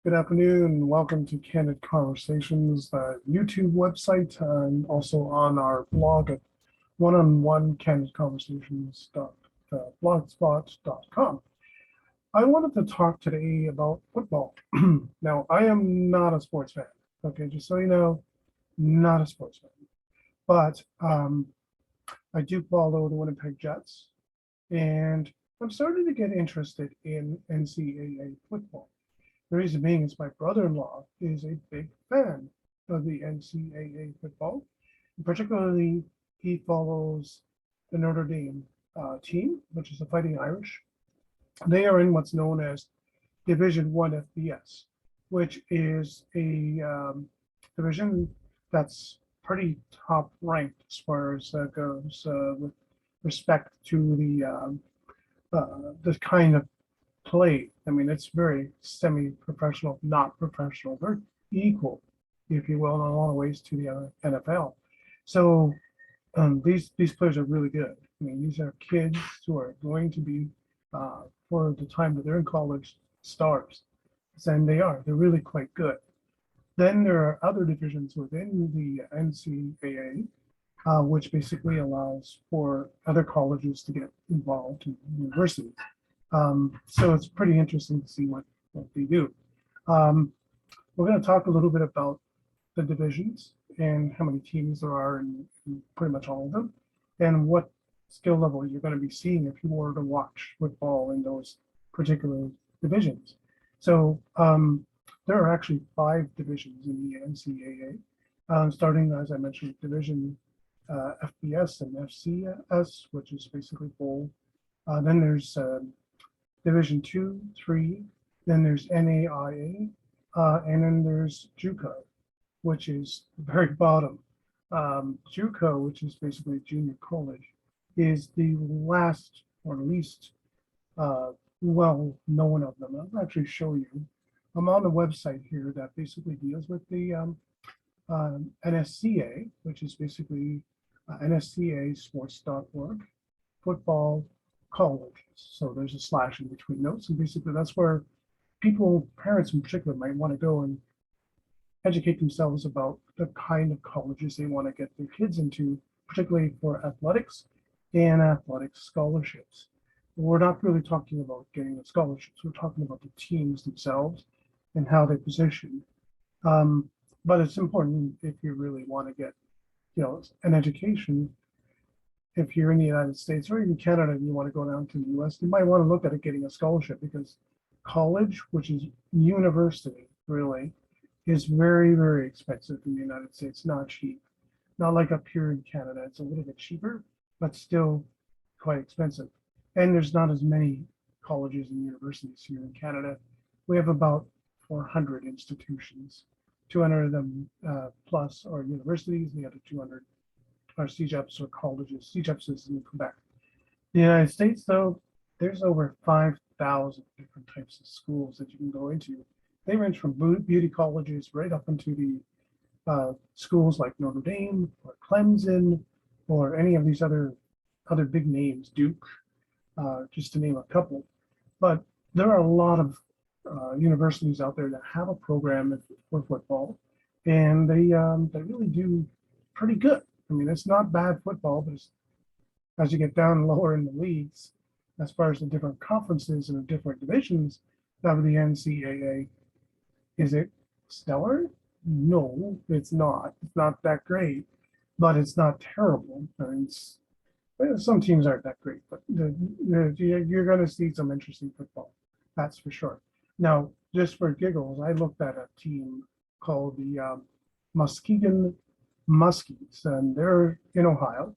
Good afternoon. Welcome to Candid Conversations, the YouTube website, and also on our blog at oneononecandidconversations.blogspot.com. I wanted to talk today about football. Now, I am not a sports fan. Okay, just so you know, not a sports fan. But I do follow the Winnipeg Jets, and I'm starting to get interested in NCAA football. The reason being is my brother-in-law is a big fan of the NCAA football. And particularly, he follows the Notre Dame team, which is the Fighting Irish. They are in what's known as D1 FBS, which is a division that's pretty top ranked as far as that goes with respect to the kind of play. I mean, it's very semi-professional, not professional, very equal, if you will, in a lot of ways to the NFL. So these players are really good. I mean, these are kids who are going to be, for the time that they're in college, stars. And they're really quite good. Then there are other divisions within the NCAA, which basically allows for other colleges to get involved in universities. So it's pretty interesting to see what they do. We're going to talk a little bit about the divisions and how many teams there are in pretty much all of them, and what skill level you're going to be seeing if you were to watch football in those particular divisions. So there are actually 5 divisions in the NCAA, starting, as I mentioned, Division FBS and FCS, which is basically bowl. Then there's Division 2, 3, then there's NAIA, and then there's JUCO, which is the very bottom. JUCO, which is basically junior college, is the last or least well known of them. I'll actually show you. I'm on the website here that basically deals with the NSCA, which is basically nscasports.org, football colleges. So there's a slash in between those, and basically that's where people, parents in particular, might want to go and educate themselves about the kind of colleges they want to get their kids into, particularly for athletics and athletic scholarships. We're not really talking about getting the scholarships, we're talking about the teams themselves and how they position. But it's important if you really want to get, an education. If you're in the United States or even Canada and you want to go down to the US, you might want to look at getting a scholarship, because college, which is university, really, is very, very expensive in the United States, not cheap. Not like up here in Canada, it's a little bit cheaper, but still quite expensive. And there's not as many colleges and universities here in Canada. We have about 400 institutions. 200 of them plus are universities, and the other 200 are CEGEPs or colleges. CEGEPs is in Quebec. The United States, though, there's over 5,000 different types of schools that you can go into. They range from beauty colleges right up into the schools like Notre Dame or Clemson or any of these other big names, Duke, just to name a couple. But there are a lot of universities out there that have a program for football, and they really do pretty good. I mean, it's not bad football, but as you get down lower in the leagues, as far as the different conferences and the different divisions of the NCAA, is it stellar? No, it's not. It's not that great, but it's not terrible. Some teams aren't that great, but you're going to see some interesting football. That's for sure. Now, just for giggles, I looked at a team called the Muskegon Muskies, and they're in Ohio.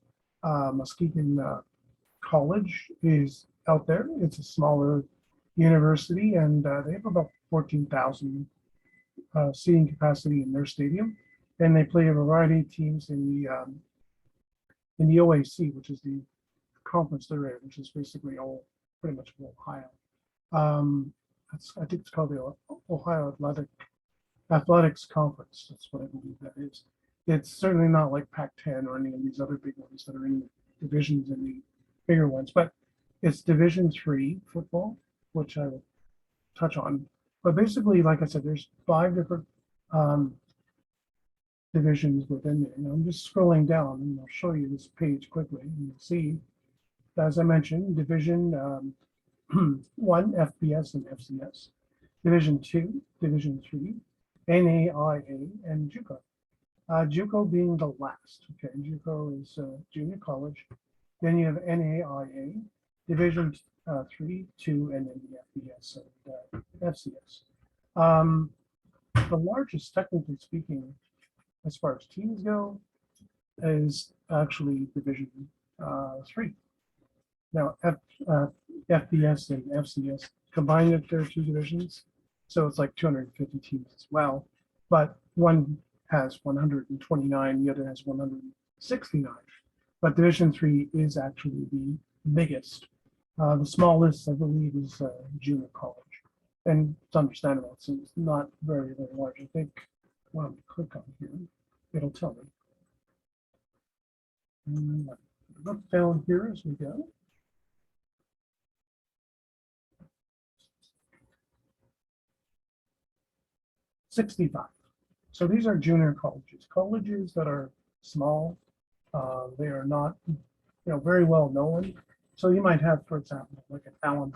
Muskegon College is out there. It's a smaller university, and they have about 14,000 seating capacity in their stadium, and they play a variety of teams in the OAC, which is the conference they're in, which is basically pretty much Ohio. I think it's called the Ohio Athletics Conference. That's what I believe that is. It's certainly not like Pac-10 or any of these other big ones that are in the divisions and the bigger ones, but it's Division 3 football, which I will touch on But basically, like I said, there's 5 different divisions within there. And I'm just scrolling down and I'll show you this page quickly. And you'll see, as I mentioned, Division 1 FBS and FCS, Division 2, Division 3, NAIA and JUCO. JUCO being the last. Okay, JUCO is junior college. Then you have NAIA, Division 3, 2, and then the FBS and FCS. The largest, technically speaking, as far as teams go, is actually Division 3. Now, FBS and FCS combined if there are 2 divisions, so it's like 250 teams as well. But one has 129, the other has 169. But Division 3 is actually the biggest. The smallest, I believe, is junior college. And it's understandable, so it's not very, very large. I think when I click on here, it'll tell me. And look down here as we go. $65. So these are junior colleges, colleges that are small. They are not, very well known. So you might have, for example, like an Allen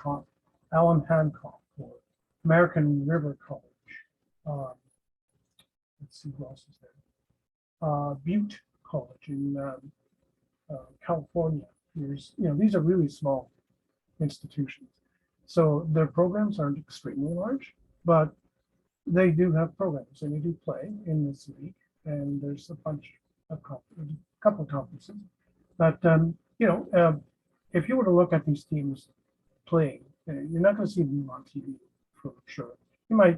Hancock or American River College. Let's see who else is there. Butte College in California. These are really small institutions. So their programs aren't extremely large, but they do have programs and they do play in this league. And there's a couple of conferences. But, if you were to look at these teams playing, you're not going to see them on TV for sure. You might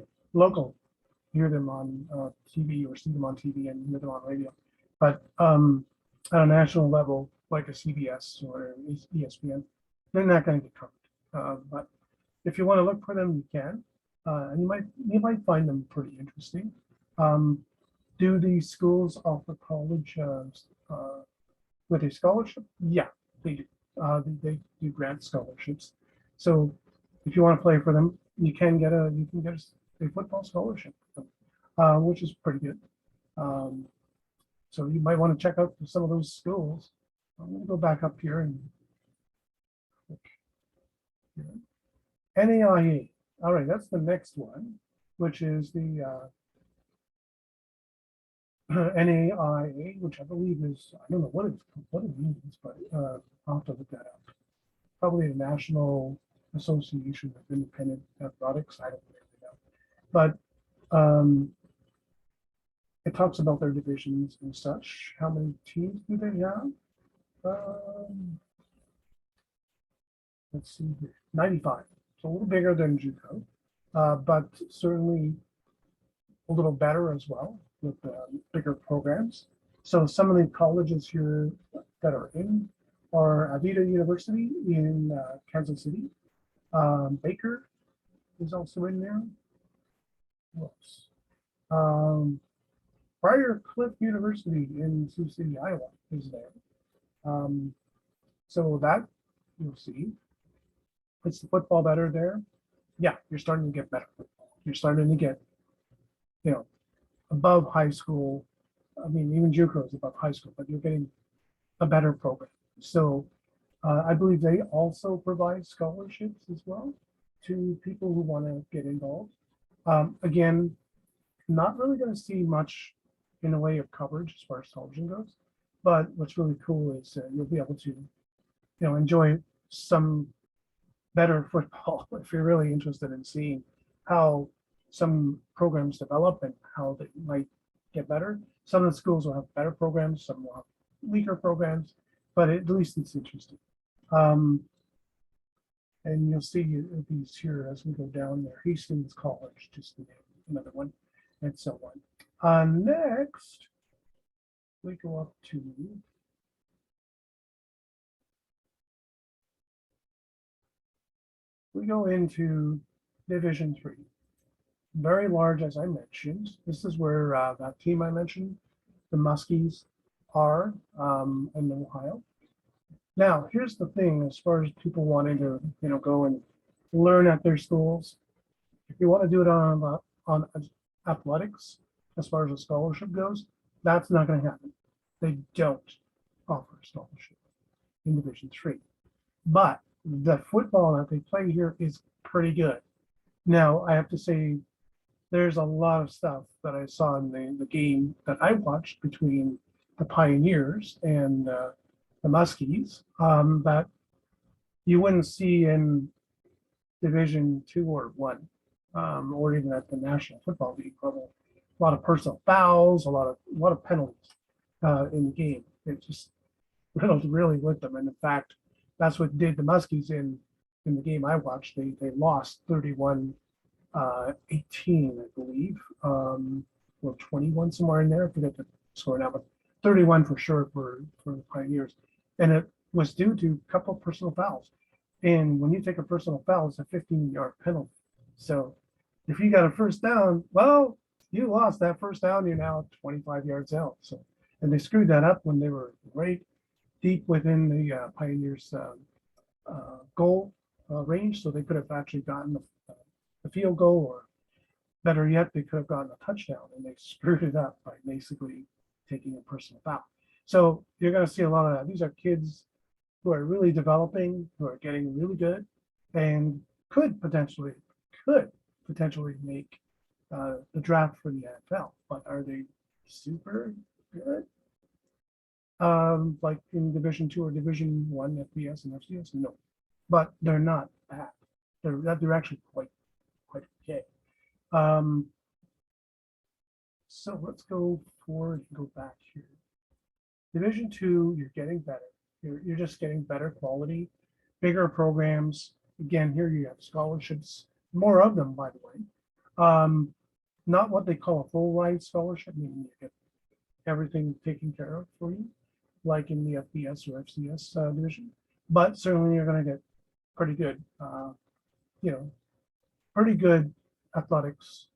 hear them on TV or see them on TV and hear them on radio. But at a national level, like a CBS or ESPN, they're not going to get covered. But if you want to look for them, you can. And you might find them pretty interesting. Do these schools offer college with a scholarship? Yeah, they do. They do grant scholarships. So if you want to play for them, you can get a football scholarship, which is pretty good. So you might want to check out some of those schools. I'm going to go back up here and click here. NAIA. All right, that's the next one, which is the NAIA, which I believe is, I don't know what it means, but I'll have to look that up. Probably the National Association of Independent Athletics. I don't really know. But it talks about their divisions and such. How many teams do they have? Let's see here, 95. So a little bigger than JUCO, but certainly a little better as well with bigger programs. So some of the colleges here that are in are Avita University in Kansas City. Baker is also in there. Whoops. Briar Cliff University in Sioux City, Iowa is there. So that you'll see. Is the football better there? Yeah, you're starting to get better football. You're starting to get, above high school. I mean, even JUCO is above high school, but you're getting a better program. So I believe they also provide scholarships as well to people who want to get involved. Again, not really going to see much in the way of coverage as far as television goes, but what's really cool is you'll be able to, enjoy some better football if you're really interested in seeing how some programs develop and how they might get better. Some of the schools will have better programs, some will have weaker programs, but at least it's interesting. And you'll see these here as we go down there. Hastings College, just another one, and so on. Next, we go up to we go into Division 3. Very large, as I mentioned. This is where that team I mentioned, the Muskies, are in Ohio. Now, here's the thing: as far as people wanting to, go and learn at their schools, If you want to do it on athletics, as far as a scholarship goes, that's not going to happen. They don't offer a scholarship in Division III. But the football that they play here is pretty good. Now, I have to say, there's a lot of stuff that I saw in the game that I watched between the Pioneers and the Muskies that you wouldn't see in Division II or I, or even at the National Football League level. A lot of personal fouls, a lot of penalties in the game. It just really with them. And in fact, that's what did the Muskies in the game I watched. They lost 31-18, I believe, or 21, somewhere in there. I forget the score now, but 31 for sure for the Pioneers. And it was due to a couple of personal fouls. And when you take a personal foul, it's a 15-yard penalty. So if you got a first down, well, you lost that first down. You're now 25 yards out. So, and they screwed that up when they were right deep within the Pioneers' goal range. So they could have actually gotten the field goal, or better yet, they could have gotten a touchdown, and they screwed it up by basically taking a personal foul. So you're going to see a lot of that. These are kids who are really developing, who are getting really good, and could potentially make the draft for the NFL. But are they super good? Like in Division II or Division I FBS and FCS? No, but they're not bad. They're actually quite okay. So let's go forward and go back here. Division II, you're getting better. You're just getting better quality, bigger programs. Again, here you have scholarships, more of them, by the way. Not what they call a full ride scholarship, meaning you get everything taken care of for you, like in the FBS or FCS division. But certainly you're going to get pretty good, pretty good athletics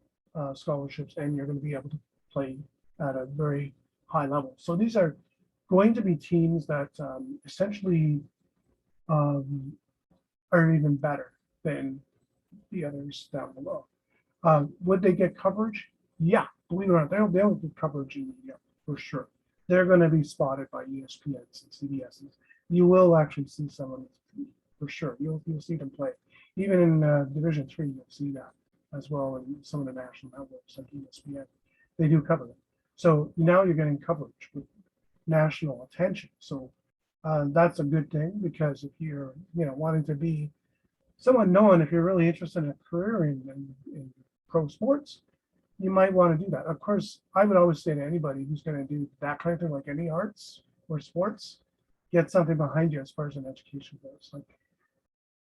scholarships, and you're going to be able to play at a very high level. So these are going to be teams that essentially are even better than the others down below. Would they get coverage? Yeah, believe it or not, they'll get coverage in media for sure. They're going to be spotted by ESPNs and CBSs. You will actually see some of them for sure. You'll see them play. Even in Division III, you'll see that as well in some of the national networks like ESPN. They do cover them. So now you're getting coverage with national attention. So that's a good thing, because if you're wanting to be someone known, if you're really interested in a career in pro sports, you might want to do that. Of course, I would always say to anybody who's going to do that kind of thing, like any arts or sports, get something behind you as far as an education goes. Like,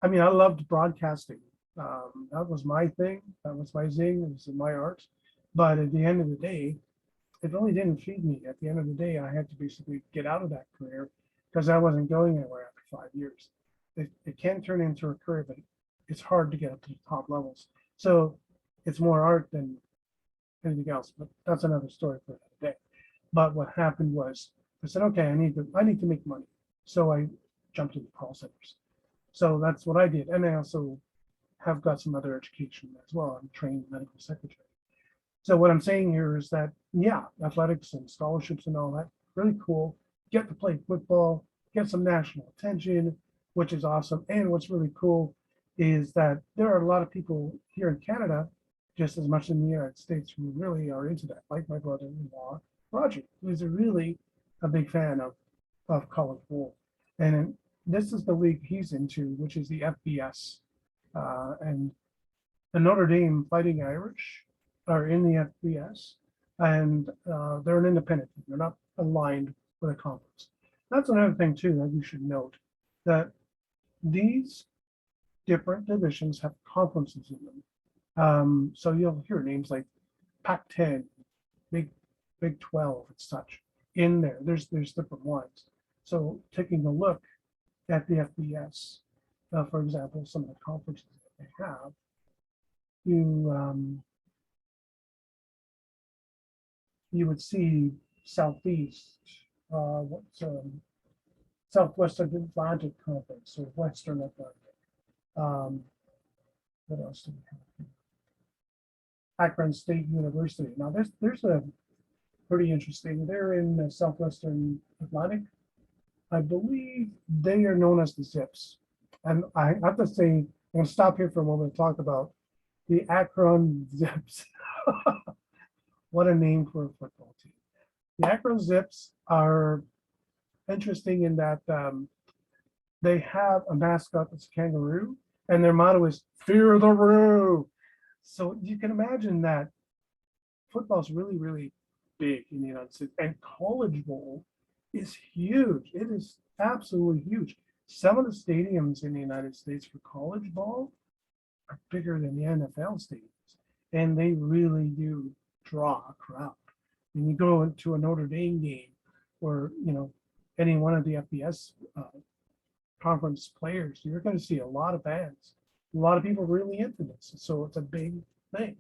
I mean, I loved broadcasting. That was my thing. That was my zing. It was my art. But at the end of the day, it really didn't feed me. At the end of the day, I had to basically get out of that career because I wasn't going anywhere after 5 years. It can turn into a career, but it's hard to get up to the top levels. So it's more art than anything else. But that's another story for another day. But what happened was I said, okay, I need to make money. So I jumped into call centers. So that's what I did. And I also have got some other education as well. I'm a trained medical secretary. So what I'm saying here is that, yeah, athletics and scholarships and all that, really cool. Get to play football, get some national attention, which is awesome. And what's really cool is that there are a lot of people here in Canada, just as much in the United States, who really are into that, like my brother-in-law, Roger, who's really a big fan of college ball. And this is the league he's into, which is the FBS. And the Notre Dame Fighting Irish are in the FBS, and they're an independent team. They're not aligned with a conference. That's another thing too that you should note, that these different divisions have conferences in them. So you'll hear names like Pac-10, Big 12, and such in there. There's different ones. So taking a look at the FBS, for example, some of the conferences that they have, you would see Southeast, Southwestern Atlantic Conference, or Western Atlantic. What else do we have here? Akron State University. Now, there's a pretty interesting. They're in the Southwestern Atlantic. I believe they are known as the Zips. And I have to say, I'm going to stop here for a moment and talk about the Akron Zips. What a name for a football team. The Akron Zips are interesting in that they have a mascot that's a kangaroo, and their motto is "Fear the Roo." So you can imagine that football is really, really big in the United States, and college bowl is huge. It is absolutely huge. Some of the stadiums in the United States for college ball are bigger than the NFL stadiums, and they really do draw a crowd. When you go into a Notre Dame game, or any one of the FBS conference players, you're going to see a lot of fans, a lot of people really into this. So it's a big thing.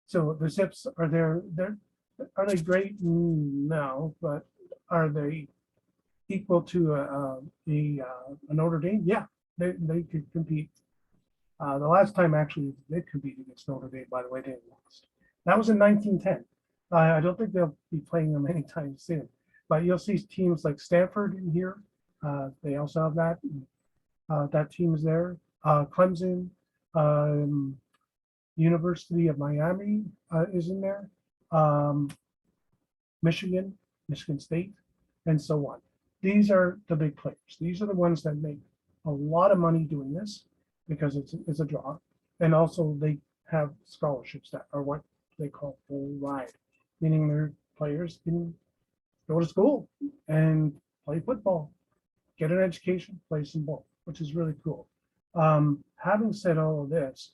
So the Zips are there. Are they great? No, but are they equal to a Notre Dame? Yeah, they could compete. The last time actually they competed against Notre Dame, by the way, they lost. That was in 1910. I don't think they'll be playing them anytime soon. But you'll see teams like Stanford in here. They also have that. That team is there. Clemson, University of Miami is in there. Michigan State, and so on. These are the big players. These are the ones that make a lot of money doing this because it's a draw. And also they have scholarships that are what they call full ride, meaning their players can go to school and play football, get an education, play some ball, which is really cool. Having said all of this,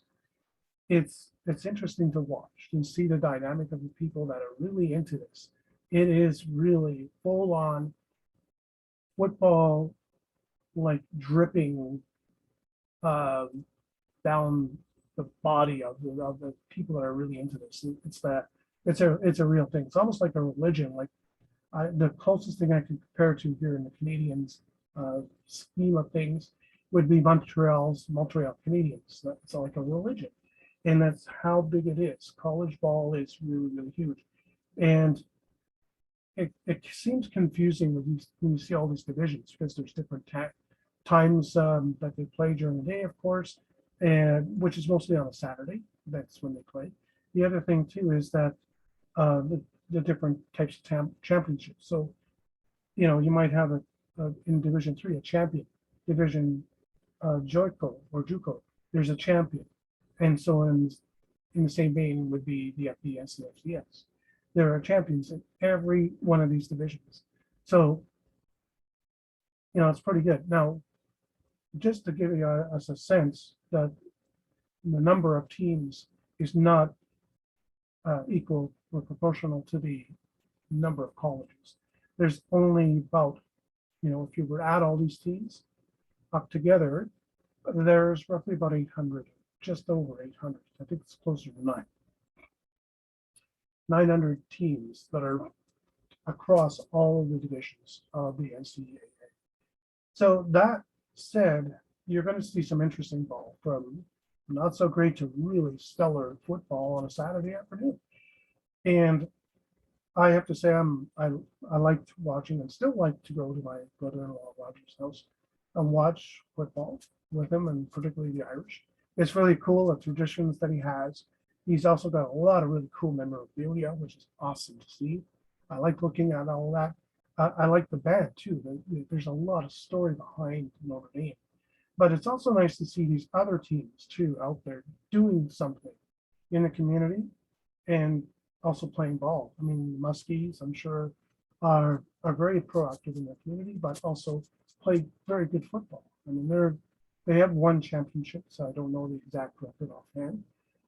it's interesting to watch and see the dynamic of the people that are really into this. It is really full on football, like dripping down the body of the people that are really into this. It's a real thing. It's almost like a religion. Like the closest thing I can compare to here in the Canadians scheme of things would be Montreal Canadiens. It's like a religion, and that's how big it is. College ball is really, really huge, and it seems confusing when you see all these divisions because there's different times that they play during the day, of course, and which is mostly on a Saturday. That's when they play. The other thing too is that the different types of championships. So, you might have in Division 3 a champion, Division JUCO or JUCO. There's a champion, and so in the same vein would be the FBS and FCS. There are champions in every one of these divisions. So, it's pretty good. Now, just to give us a sense that the number of teams is not equal or proportional to the number of colleges. There's only about, if you were to add all these teams up together, there's roughly about 800, just over 800. I think it's closer to 900 teams that are across all of the divisions of the NCAA. So that said, you're going to see some interesting ball, from not so great to really stellar football on a Saturday afternoon. And I have to say, I liked watching and still like to go to my brother-in-law Roger's house and watch football with him, and particularly the Irish. It's really cool, the traditions that he has. He's also got a lot of really cool memorabilia, which is awesome to see. I like looking at all that. I like the band too. There's a lot of story behind Notre Dame. But it's also nice to see these other teams too out there doing something in the community and also playing ball. I mean, the Muskies, I'm sure, are very proactive in their community, but also play very good football. I mean, they have won championships. So I don't know the exact record offhand,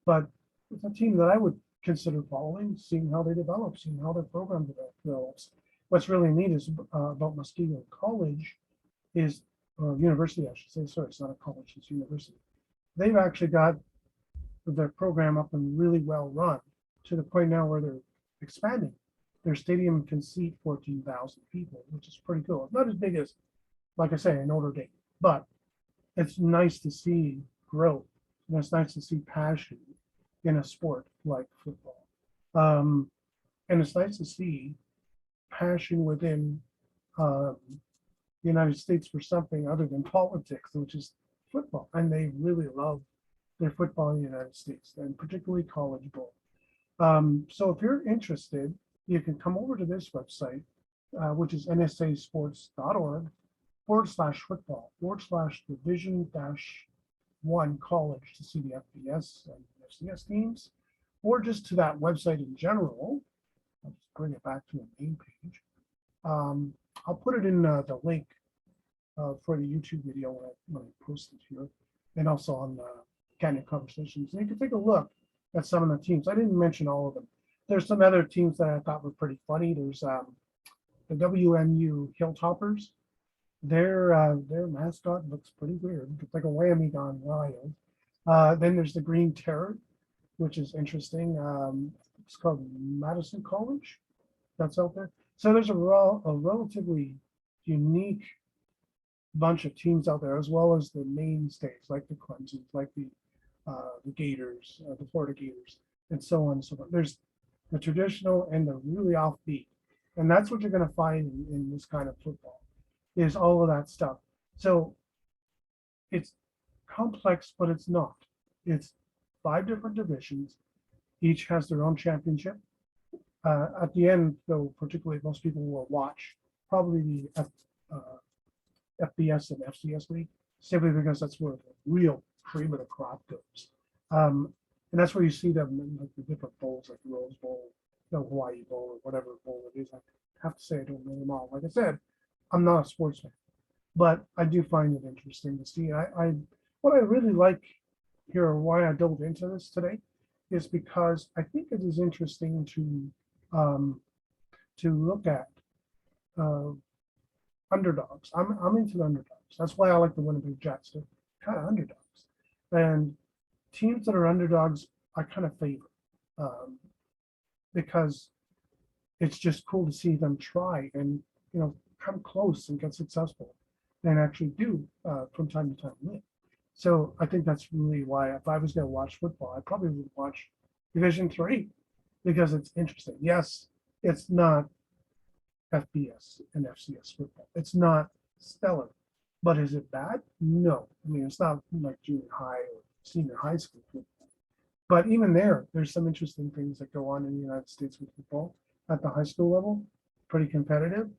but it's a team that I would consider following, seeing how they develop, seeing how their program develops. What's really neat is about Muskegon College is, or university, I should say. Sorry, it's not a college, it's a university. They've actually got their program up and really well run to the point now where they're expanding. Their stadium can seat 14,000 people, which is pretty cool. It's not as big as, like I say, Notre Dame, but it's nice to see growth, and it's nice to see passion in a sport like football. And it's nice to see passion within um, the United States for something other than politics, which is football. And they really love their football in the United States, and particularly college ball. So if you're interested, you can come over to this website, which is nsasports.org/football/division-1 college to see the FBS and FCS teams, or just to that website in general. I'll just bring it back to the main page. I'll put it in the link for the YouTube video when I post it here, and also on Candid Conversations. And you can take a look at some of the teams. I didn't mention all of them. There's some other teams that I thought were pretty funny. There's the WMU Hilltoppers. Their mascot looks pretty weird. It's like a whammy gone wild. Then there's the Green Terror, which is interesting. It's called Madison College. That's out there. So there's a relatively unique bunch of teams out there, as well as the mainstays like the Clemsons, like the Gators, the Florida Gators, and so on and so forth. There's the traditional and the really offbeat, and that's what you're going to find in this kind of football, is all of that stuff. So it's complex, but it's not. It's 5 different divisions. Each has their own championship. At the end, though, particularly most people will watch probably the FBS and FCS league, simply because that's where the real cream of the crop goes. And that's where you see them in like the different bowls, like the Rose Bowl, the Hawaii Bowl, or whatever bowl it is. I have to say I don't know them all. Like I said, I'm not a sports fan, but I do find it interesting to see. What I really like here, or why I dove into this today, is because I think it is interesting to look at underdogs. I'm into the underdogs. That's why I like the Winnipeg Jets. They're kind of underdogs, and teams that are underdogs I kind of favor, because it's just cool to see them try and come close and get successful, and actually do from time to time win. So I think that's really why, if I was going to watch football, I probably would watch Division 3, because it's interesting. Yes, it's not FBS and FCS football. It's not stellar, but is it bad? No. I mean, it's not like junior high or senior high school football. But even there's some interesting things that go on in the United States with football at the high school level. Pretty competitive.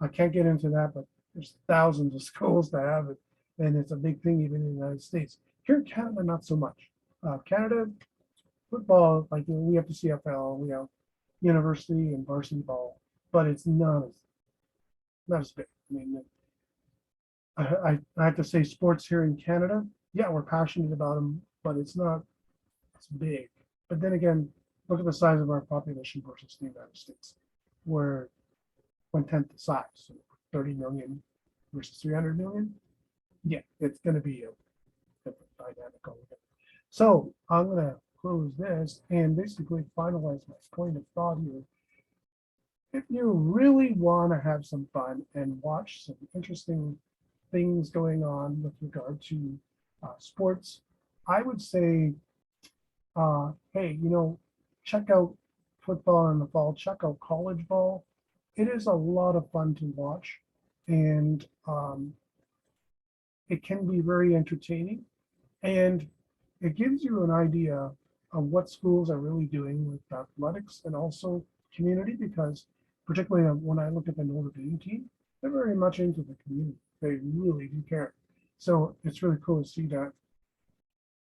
I can't get into that, but there's thousands of schools that have it, and it's a big thing even in the United States. Here in Canada, not so much. Canada football, like we have the CFL, we have university and varsity ball, but it's not as big. I mean, I have to say, sports here in Canada, yeah, we're passionate about them, but it's not as big. But then again, look at the size of our population versus the United States. We're 1/10 the size, so 30 million versus 300 million. Yeah, it's going to be a different dynamic over there. So I'm going to close this and basically finalize my point of thought here. If you really want to have some fun and watch some interesting things going on with regard to sports, I would say, hey, check out football in the fall, check out college ball. It is a lot of fun to watch, and it can be very entertaining, and it gives you an idea of what schools are really doing with athletics and also community, because particularly when I look at the Notre Dame team, they're very much into the community. They really do care. So it's really cool to see that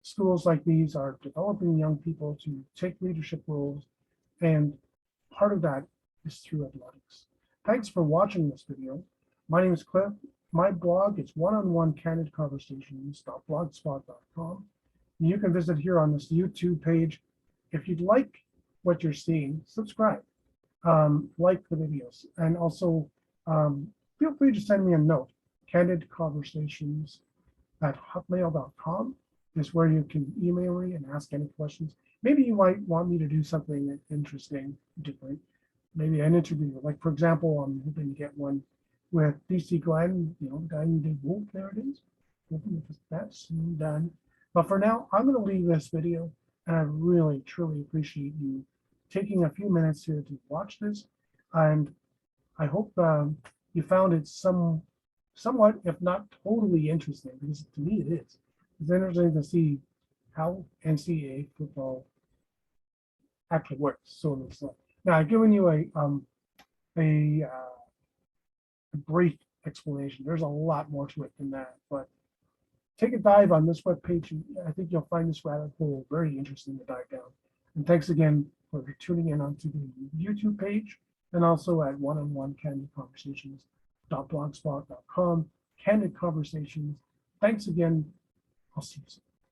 schools like these are developing young people to take leadership roles, and part of that is through athletics. Thanks for watching this video. My name is Cliff. My blog is one-on-one-candidconversations.blogspot.com. You can visit here on this YouTube page. If you'd like what you're seeing, subscribe, like the videos, and also feel free to send me a note. candidconversations@hotmail.com is where you can email me and ask any questions. Maybe you might want me to do something interesting, different, maybe an interview. Like, for example, I'm hoping to get one with DC Glenn, the guy who did Wolf. There it is. Hoping to get that soon done. But for now, I'm going to leave this video And I really, truly appreciate you taking a few minutes here to watch this. And I hope you found it somewhat, if not totally interesting, because to me it is. It's interesting to see how NCAA football actually works. So it's now I've given you a, a brief explanation. There's a lot more to it than that, but take a dive on this webpage. And I think you'll find this rabbit hole very interesting to dive down. And thanks again for tuning in onto the YouTube page and also at one-on-one Candid Conversations.blogspot.com. Candid Conversations. Thanks again. I'll see you soon.